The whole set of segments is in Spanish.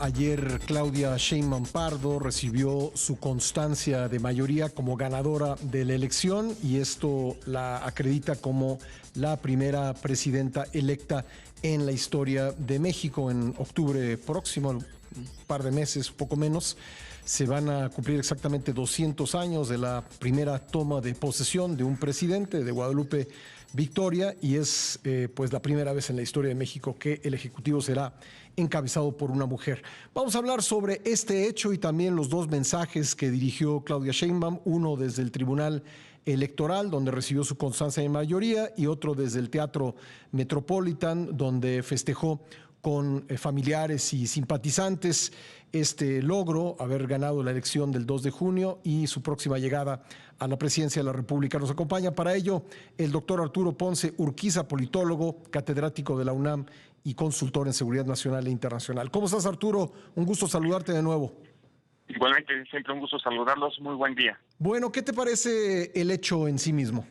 Ayer Claudia Sheinbaum Pardo recibió su constancia de mayoría como ganadora de la elección y esto la acredita como la primera presidenta electa en la historia de México. En octubre próximo, un par de meses, poco menos, se van a cumplir exactamente 200 años de la primera toma de posesión de un presidente, de Guadalupe Victoria, y es pues la primera vez en la historia de México que el Ejecutivo será encabezado por una mujer. Vamos a hablar sobre este hecho y también los dos mensajes que dirigió Claudia Sheinbaum, uno desde el Tribunal Electoral, donde recibió su constancia de mayoría, y otro desde el Teatro Metropolitan, donde festejó con familiares y simpatizantes este logro, haber ganado la elección del 2 de junio y su próxima llegada a la presidencia de la República. Nos acompaña para ello el doctor Arturo Ponce Urquiza, politólogo, catedrático de la UNAM y consultor en seguridad nacional e internacional. ¿Cómo estás, Arturo? Un gusto saludarte de nuevo. Igualmente, siempre un gusto saludarlos. Muy buen día. Bueno, ¿qué te parece el hecho en sí mismo?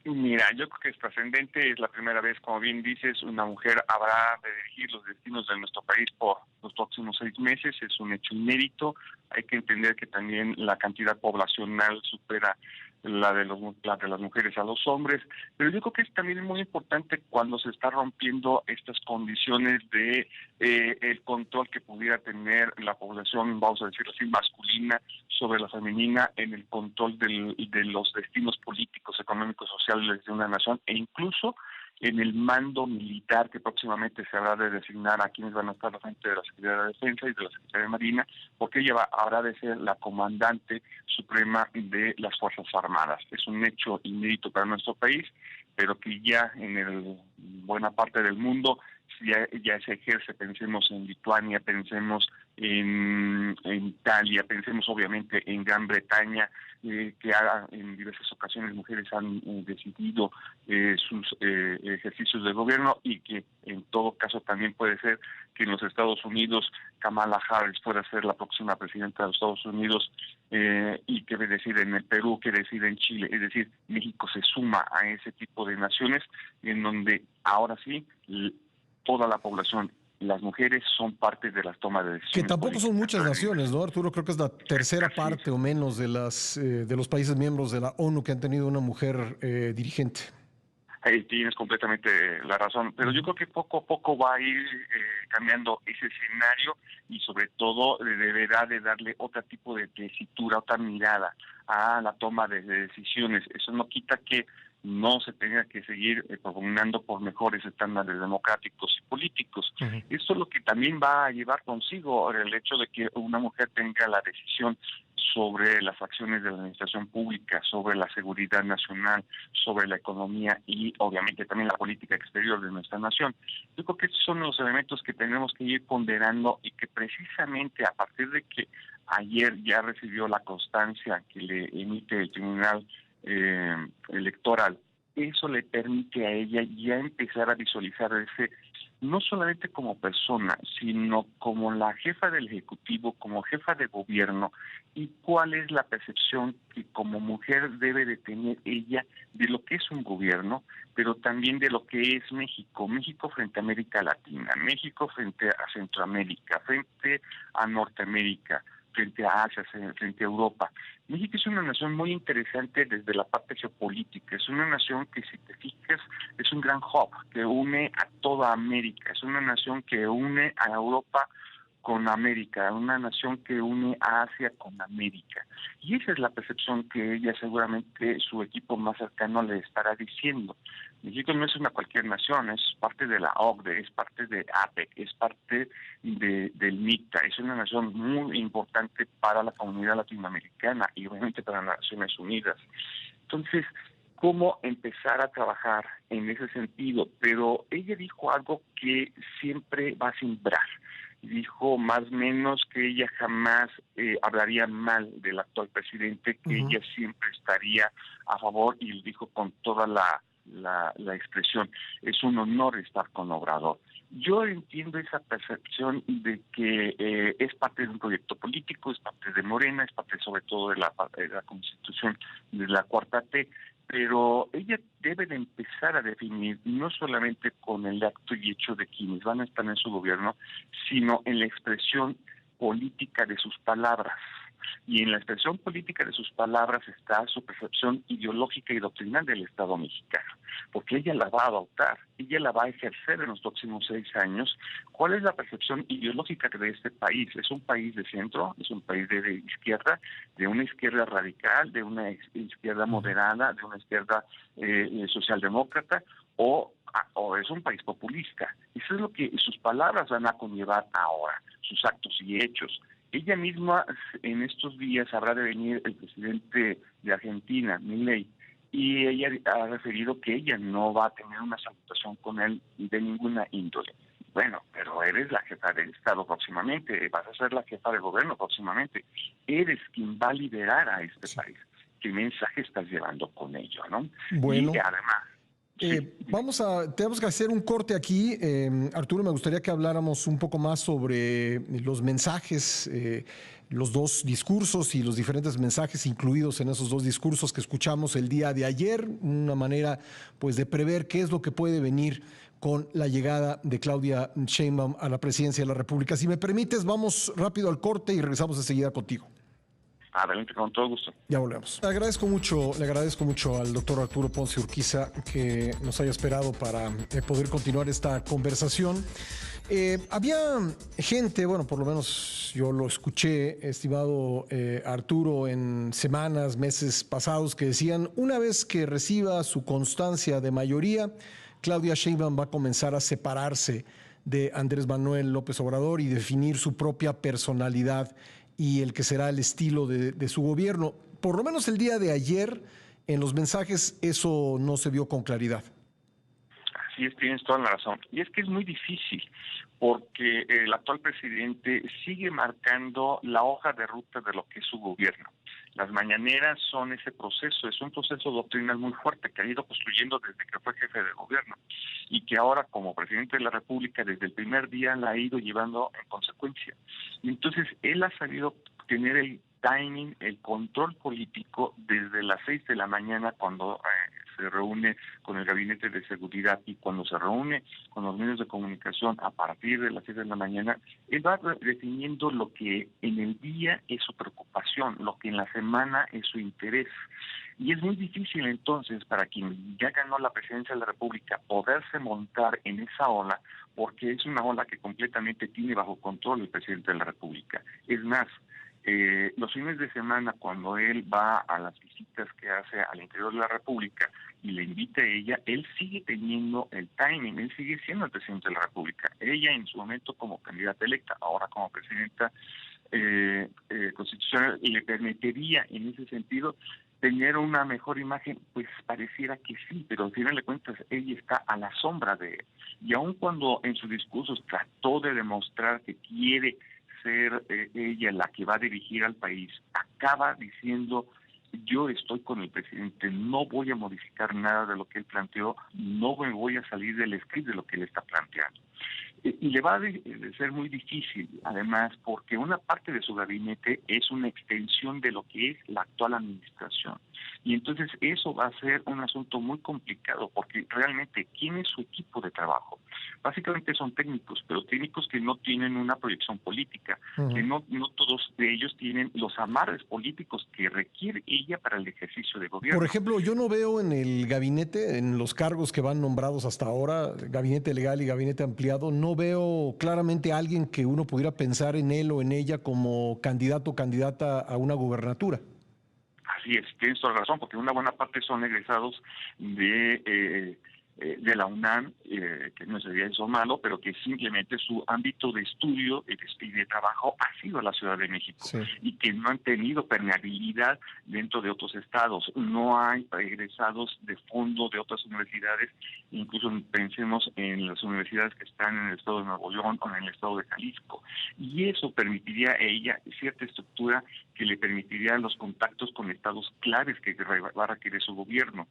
Mira, yo creo que es trascendente, es la primera vez, como bien dices, una mujer habrá de dirigir los destinos de nuestro país por los próximos 6 meses, es un hecho inédito. Hay que entender que también la cantidad poblacional supera la de las mujeres a los hombres, pero yo creo que es también muy importante cuando se está rompiendo estas condiciones de el control que pudiera tener la población, vamos a decirlo así, masculina sobre la femenina en el control de los destinos políticos, económicos, sociales de una nación e incluso en el mando militar que próximamente se habrá de designar a quienes van a estar al frente de la Secretaría de Defensa y de la Secretaría de Marina, porque ella habrá de ser la comandante suprema de las Fuerzas Armadas. Es un hecho inédito para nuestro país, pero que ya en buena parte del mundo ya se ejerce. Pensemos en Lituania, pensemos en Italia, pensemos obviamente en Gran Bretaña, que en diversas ocasiones mujeres han decidido sus ejercicios de gobierno, y que en todo caso también puede ser que en los Estados Unidos Kamala Harris pueda ser la próxima presidenta de los Estados Unidos, y que decide en el Perú, que decide en Chile. Es decir, México se suma a ese tipo de naciones en donde ahora sí toda la población, las mujeres, son parte de las tomas de Que decisiones tampoco son políticas. muchas naciones, ¿no, Arturo? Creo que es la tercera Así es. parte o menos de los países miembros de la ONU que han tenido una mujer dirigente. Ahí tienes completamente la razón, pero yo creo que poco a poco va a ir cambiando ese escenario, y sobre todo deberá de darle otro tipo de tesitura, otra mirada a la toma de decisiones. Eso no quita que no se tenga que seguir propugnando por mejores estándares democráticos y políticos. Uh-huh. Esto es lo que también va a llevar consigo el hecho de que una mujer tenga la decisión sobre las acciones de la administración pública, sobre la seguridad nacional, sobre la economía y obviamente también la política exterior de nuestra nación. Yo creo que estos son los elementos que tenemos que ir ponderando, y que precisamente a partir de que ayer ya recibió la constancia que le emite el Tribunal Electoral, eso le permite a ella ya empezar a visualizar no solamente como persona, sino como la jefa del Ejecutivo, como jefa de gobierno, y cuál es la percepción que como mujer debe de tener ella de lo que es un gobierno, pero también de lo que es México. México frente a América Latina, México frente a Centroamérica, frente a Norteamérica, frente a Asia, frente a Europa. México es una nación muy interesante desde la parte geopolítica. Es una nación que, si te fijas, es un gran hub que une a toda América. Es una nación que une a Europa con América, una nación que une a Asia con América. Y esa es la percepción que ella, seguramente su equipo más cercano, le estará diciendo. México no es una cualquier nación, es parte de la OCDE, es parte de APEC, es parte del MICTA, es una nación muy importante para la comunidad latinoamericana y obviamente para las Naciones Unidas. Entonces, ¿cómo empezar a trabajar en ese sentido? Pero ella dijo algo que siempre va a sembrar. Dijo más o menos que ella jamás hablaría mal del actual presidente, que Uh-huh. ella siempre estaría a favor, y lo dijo con toda la expresión: es un honor estar con Obrador. Yo entiendo esa percepción de que es parte de un proyecto político, es parte de Morena, es parte sobre todo de la Constitución de la Cuarta T, pero ella debe de empezar a definir no solamente con el acto y hecho de quienes van a estar en su gobierno, sino en la expresión política de sus palabras. Y en la expresión política de sus palabras está su percepción ideológica y doctrinal del Estado mexicano, porque ella la va a adoptar, ella la va a ejercer en los próximos 6 años. ¿Cuál es la percepción ideológica de este país? ¿Es un país de centro? ¿Es un país de izquierda? ¿De una izquierda radical? ¿De una izquierda moderada? ¿De una izquierda socialdemócrata? ¿O es un país populista? Eso es lo que sus palabras van a conllevar ahora, sus actos y hechos. Ella misma en estos días habrá de venir el presidente de Argentina, Milei, y ella ha referido que ella no va a tener una salutación con él de ninguna índole. Bueno, pero eres la jefa del Estado próximamente, vas a ser la jefa de gobierno próximamente, eres quien va a liderar a este país. ¿Qué mensaje estás llevando con ello, no? Bueno. Y además... Tenemos que hacer un corte aquí. Arturo, me gustaría que habláramos un poco más sobre los mensajes, los dos discursos y los diferentes mensajes incluidos en esos dos discursos que escuchamos el día de ayer, una manera pues de prever qué es lo que puede venir con la llegada de Claudia Sheinbaum a la presidencia de la República. Si me permites, vamos rápido al corte y regresamos enseguida contigo. Adelante, con todo gusto. Ya volvemos. Le agradezco mucho al doctor Arturo Ponce Urquiza que nos haya esperado para poder continuar esta conversación. Había gente, bueno, por lo menos yo lo escuché, estimado Arturo, en semanas, meses pasados, que decían, una vez que reciba su constancia de mayoría, Claudia Sheinbaum va a comenzar a separarse de Andrés Manuel López Obrador y definir su propia personalidad y el que será el estilo de su gobierno. Por lo menos el día de ayer, en los mensajes, eso no se vio con claridad. Así es, tienes toda la razón. Y es que es muy difícil, porque el actual presidente sigue marcando la hoja de ruta de lo que es su gobierno. Las mañaneras son ese proceso, es un proceso doctrinal muy fuerte que ha ido construyendo desde que fue jefe de gobierno y que ahora como presidente de la República desde el primer día la ha ido llevando en consecuencia. Y entonces él ha sabido tener el timing, el control político desde las 6 de la mañana cuando se reúne con el Gabinete de Seguridad y cuando se reúne con los medios de comunicación a partir de las 6 de la mañana, él va definiendo lo que en el día es su preocupación, lo que en la semana es su interés. Y es muy difícil entonces para quien ya ganó la presidencia de la República poderse montar en esa ola, porque es una ola que completamente tiene bajo control el presidente de la República. Es más, los fines de semana, cuando él va a las visitas que hace al interior de la República y le invita a ella, él sigue teniendo el timing, él sigue siendo el presidente de la República. Ella en su momento como candidata electa, ahora como presidenta constitucional, le permitiría en ese sentido tener una mejor imagen. Pues pareciera que sí, pero al final de cuentas ella está a la sombra de él. Y aun cuando en sus discursos trató de demostrar que quiere ser ella la que va a dirigir al país, acaba diciendo: yo estoy con el presidente, no voy a modificar nada de lo que él planteó, no me voy a salir del script de lo que él está planteando. Y le va a ser muy difícil, además, porque una parte de su gabinete es una extensión de lo que es la actual administración. Y entonces eso va a ser un asunto muy complicado, porque realmente, ¿quién es su equipo de trabajo? Básicamente son técnicos, pero técnicos que no tienen una proyección política, que no todos de ellos tienen los amarres políticos que requiere ella para el ejercicio de gobierno. Por ejemplo, yo no veo en el gabinete, en los cargos que van nombrados hasta ahora, gabinete legal y gabinete ampliado, no veo claramente a alguien que uno pudiera pensar en él o en ella como candidato o candidata a una gubernatura. Así es, tienes toda la razón, porque una buena parte son egresados de la UNAM, que no sería eso malo, pero que simplemente su ámbito de estudio y de trabajo ha sido la Ciudad de México, sí, y que no han tenido permeabilidad dentro de otros estados. No hay egresados de fondo de otras universidades, incluso pensemos en las universidades que están en el estado de Nuevo León o en el estado de Jalisco, y eso permitiría a ella cierta estructura que le permitiría los contactos con estados claves que va a requerir su gobierno.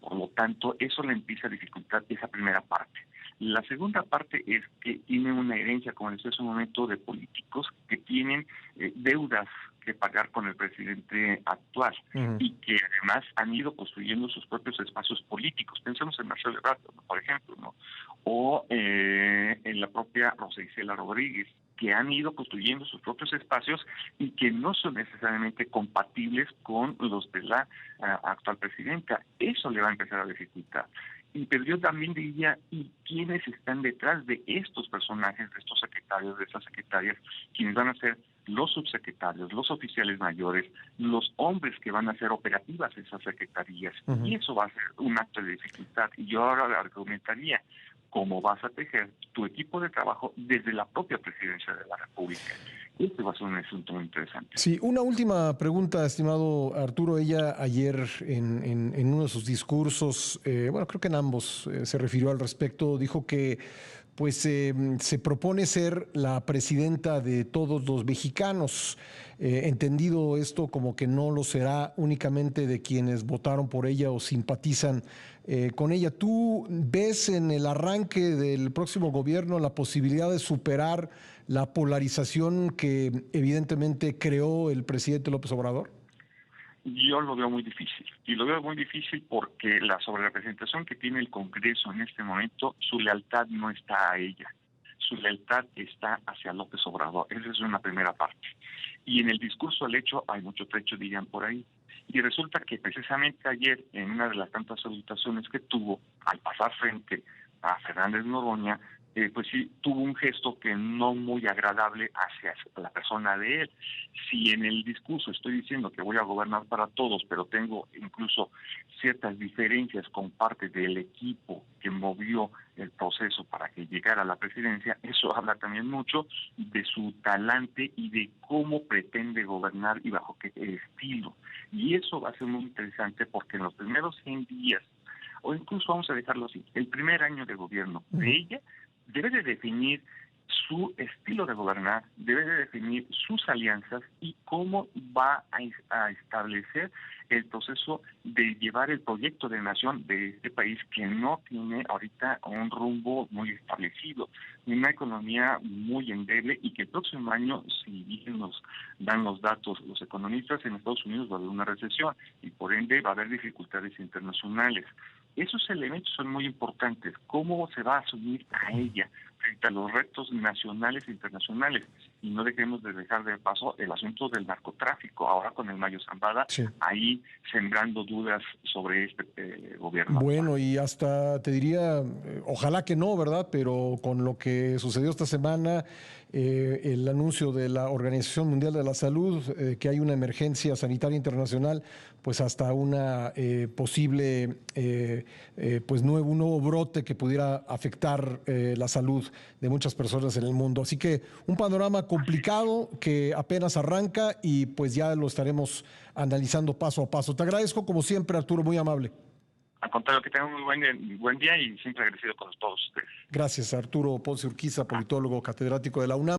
Por lo tanto, eso le empieza a dificultar esa primera parte. La segunda parte es que tiene una herencia, como decía hace un momento, de políticos que tienen deudas que que pagar con el presidente actual y que además han ido construyendo sus propios espacios políticos. Pensemos en Marcelo Ebrard, por ejemplo, ¿no? O en la propia Rosa Isela Rodríguez, que han ido construyendo sus propios espacios y que no son necesariamente compatibles con los de la actual presidenta. Eso le va a empezar a dificultar. Pero yo también diría, ¿y quiénes están detrás de estos personajes, de estos secretarios, de estas secretarias, quienes van a ser los subsecretarios, los oficiales mayores, los hombres que van a ser operativas esas secretarías? Y eso va a ser un acto de dificultad. Y yo ahora argumentaría cómo vas a tejer tu equipo de trabajo desde la propia presidencia de la República. Este va a ser un asunto muy interesante. Sí, una última pregunta, estimado Arturo. Ella ayer en uno de sus discursos, bueno, creo que en ambos se refirió al respecto, dijo que pues se propone ser la presidenta de todos los mexicanos, entendido esto como que no lo será únicamente de quienes votaron por ella o simpatizan con ella. ¿Tú ves en el arranque del próximo gobierno la posibilidad de superar la polarización que evidentemente creó el presidente López Obrador? Yo lo veo muy difícil, y lo veo muy difícil porque la sobrerepresentación que tiene el Congreso en este momento, su lealtad no está a ella, su lealtad está hacia López Obrador. Esa es una primera parte. Y en el discurso al hecho hay mucho trecho, dirían por ahí. Y resulta que precisamente ayer, en una de las tantas salutaciones que tuvo, al pasar frente a Fernández Noroña, pues sí, tuvo un gesto que no muy agradable hacia la persona de él. Si en el discurso estoy diciendo que voy a gobernar para todos, pero tengo incluso ciertas diferencias con parte del equipo que movió el proceso para que llegara a la presidencia, eso habla también mucho de su talante y de cómo pretende gobernar y bajo qué estilo. Y eso va a ser muy interesante porque en los primeros 100 días, o incluso vamos a dejarlo así, el primer año de gobierno de ella, debe de definir su estilo de gobernar, debe de definir sus alianzas y cómo va a establecer el proceso de llevar el proyecto de nación de este país que no tiene ahorita un rumbo muy establecido, una economía muy endeble y que el próximo año, si bien nos dan los datos los economistas, en Estados Unidos va a haber una recesión y por ende va a haber dificultades internacionales. Esos elementos son muy importantes. ¿Cómo se va a asumir a ella frente a los retos nacionales e internacionales? Y no dejemos de dejar de paso el asunto del narcotráfico, ahora con el Mayo Zambada, sí, ahí sembrando dudas sobre este gobierno. Bueno, y hasta te diría, ojalá que no, ¿verdad? Pero con lo que sucedió esta semana, el anuncio de la Organización Mundial de la Salud, que hay una emergencia sanitaria internacional, pues hasta una posible, pues un nuevo brote que pudiera afectar la salud de muchas personas en el mundo. Así que un panorama complicado que apenas arranca y pues ya lo estaremos analizando paso a paso. Te agradezco como siempre, Arturo, muy amable. Al contrario, que tengan un muy buen día y siempre agradecido con todos ustedes. Gracias, Arturo Ponce Urquiza, politólogo catedrático de la UNAM.